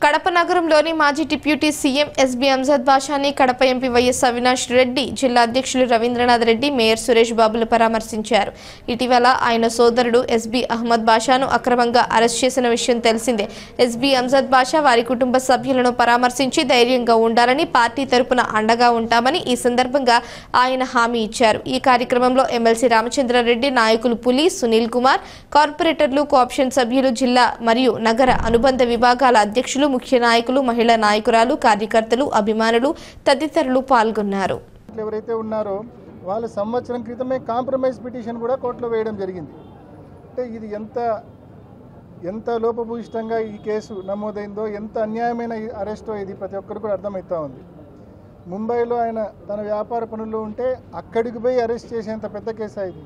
కడప నగరంలోని మాజీ deputy CM SB Amjad బాషాని కడప ఎంపీ వైఎస్ అవినాష్ రెడ్డి, జిల్లా అధ్యక్షులు రవీంద్రనాథ్ రెడ్డి, మేయర్ సురేష్ బాబులు పరామర్శించారు. ఇటీవల ఆయన సోదరుడు ఎస్బీ అహ్మద్ బాషాను అక్రమంగా అరెస్ట్ చేసిన విషయం తెలిసిందే. ఎస్బీ అంజద్ బాషా వారి కుటుంబ సభ్యులను పరామర్శించి ధైర్యంగా ఉండాలని, పార్టీ తరపున అండగా ఉంటామని ఈ సందర్భంగా ఆయన హామీ ఇచ్చారు. ఈ కార్యక్రమంలో ఎమ్మెల్సీ రామచంద్రారెడ్డి, నాయకులు పులి, సునీల్ కుమార్, కార్పొరేటర్లు, కోఆప్షన్ సభ్యులు, జిల్లా మరియు నగర అనుబంధ విభాగాల అధ్యక్షులు, ముఖ్య నాయకులు, మహిళా నాయకురాలు, కార్యకర్తలు, అభిమానులు తదితరులు పాల్గొన్నారు. ఎవరైతే ఉన్నారో వాళ్ళు సంవత్సరం క్రితమే కాంప్రమైజ్ పిటిషన్ కూడా కోర్టులో వేయడం జరిగింది. అంటే ఇది ఎంత లోపభూయిష్టంగా ఈ కేసు నమోదైందో, ఎంత అన్యాయమైన అరెస్టో ఇది ప్రతి ఒక్కరికి కూడా అర్థమవుతా ఉంది. ముంబైలో ఆయన తన వ్యాపార పనుల్లో ఉంటే అక్కడికి పోయి అరెస్ట్ చేసేంత పెద్ద కేసు ఇది.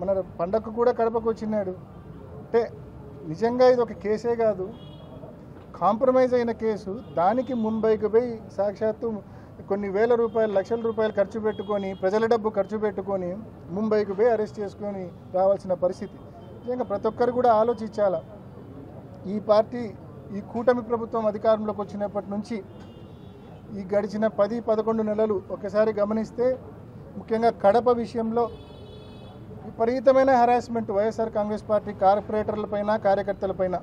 మన పండగకు కూడా కడపకు వచ్చినాడు. అంటే నిజంగా ఇది ఒక కేసే కాదు, కాంప్రమైజ్ అయిన కేసు. దానికి ముంబైకి పోయి సాక్షాత్తు కొన్ని వేల రూపాయలు, లక్షల రూపాయలు ఖర్చు పెట్టుకొని, ప్రజల డబ్బు ఖర్చు పెట్టుకొని ముంబైకి పోయి అరెస్ట్ చేసుకొని రావాల్సిన పరిస్థితి. నిజంగా ప్రతి ఒక్కరు కూడా ఆలోచించాల. ఈ పార్టీ, ఈ కూటమి ప్రభుత్వం అధికారంలోకి వచ్చినప్పటి నుంచి ఈ గడిచిన 10-11 నెలలు ఒకసారి గమనిస్తే, ముఖ్యంగా కడప విషయంలో విపరీతమైన హరాస్మెంట్ వైఎస్ఆర్ కాంగ్రెస్ పార్టీ కార్పొరేటర్లపైన, కార్యకర్తలపైన.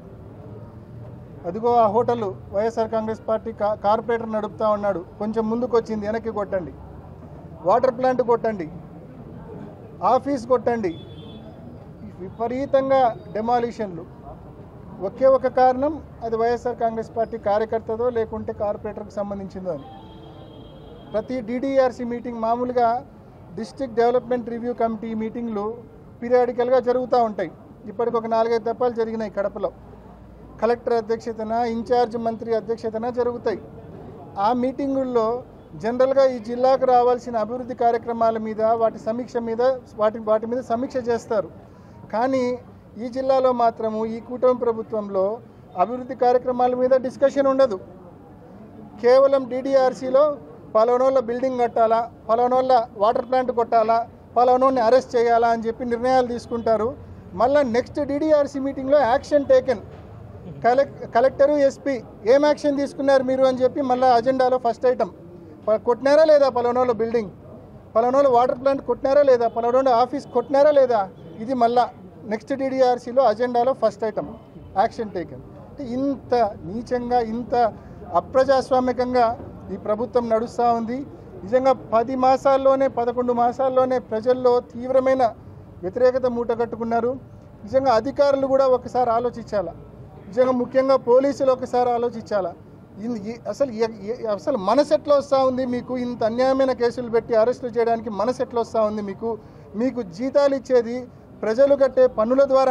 అదిగో ఆ hotel YSR Congress party corporator నడుపుతా ఉన్నాడు, కొంచెం ముందుకు వచ్చింది వెనక్కి కొట్టండి, వాటర్ ప్లాంట్ కొట్టండి, ఆఫీస్ కొట్టండి, విపరీతంగా డెమాలిషన్లు. ఒకే ఒక కారణం, అది వైఎస్ఆర్ కాంగ్రెస్ పార్టీ కార్యకర్తదో లేకుంటే కార్పొరేటర్కి సంబంధించిందో అని. ప్రతి డిడిఆర్సీ మీటింగ్, మామూలుగా డిస్ట్రిక్ట్ డెవలప్మెంట్ రివ్యూ కమిటీ మీటింగ్లు పీరియాడికల్గా జరుగుతూ ఉంటాయి. ఇప్పటికి ఒక 4-5 దఫాలు జరిగినాయి కడపలో. కలెక్టర్ అధ్యక్షతన, ఇన్ఛార్జ్ మంత్రి అధ్యక్షతన జరుగుతాయి. ఆ మీటింగుల్లో జనరల్గా ఈ జిల్లాకు రావాల్సిన అభివృద్ధి కార్యక్రమాల మీద, వాటి సమీక్ష మీద, వాటి మీద సమీక్ష చేస్తారు. కానీ ఈ జిల్లాలో మాత్రము ఈ కూటమి ప్రభుత్వంలో అభివృద్ధి కార్యక్రమాల మీద డిస్కషన్ ఉండదు. కేవలం డిడిఆర్సీలో పలానోళ్ళ బిల్డింగ్ కట్టాలా, పలానోళ్ళ వాటర్ ప్లాంట్ కొట్టాలా, పలానోళ్ళని అరెస్ట్ చేయాలా అని చెప్పి నిర్ణయాలు తీసుకుంటారు. మళ్ళీ నెక్స్ట్ డిడిఆర్సీ మీటింగ్లో యాక్షన్ టేకెన్, కలెక్టరు, ఎస్పీ ఏం యాక్షన్ తీసుకున్నారు మీరు అని చెప్పి మళ్ళీ అజెండాలో ఫస్ట్ ఐటమ్, కొట్టినారా లేదా పలానోళ్ళ బిల్డింగ్, పలానోళ్ళ వాటర్ ప్లాంట్ కొట్టినారా లేదా, పలానోళ్ళ ఆఫీస్ కొట్టినారా లేదా, ఇది మళ్ళీ నెక్స్ట్ డిడిఆర్సీలో అజెండాలో ఫస్ట్ ఐటమ్ యాక్షన్ టేకెన్. ఇంత నీచంగా, ఇంత అప్రజాస్వామికంగా ఈ ప్రభుత్వం నడుస్తూ ఉంది. నిజంగా 10 మాసాల్లోనే, 11 మాసాల్లోనే ప్రజల్లో తీవ్రమైన వ్యతిరేకత మూటగట్టుకున్నారు. నిజంగా అధికారులు కూడా ఒకసారి ఆలోచించాలా, నిజంగా ముఖ్యంగా పోలీసులు ఒకసారి ఆలోచించాలా. అసలు మనసు ఎట్లా వస్తూ ఉంది మీకు? ఇంత అన్యాయమైన కేసులు పెట్టి అరెస్టులు చేయడానికి మనసు ఎట్లా వస్తూ ఉంది మీకు? జీతాలు ఇచ్చేది ప్రజలు కట్టే పన్నుల ద్వారా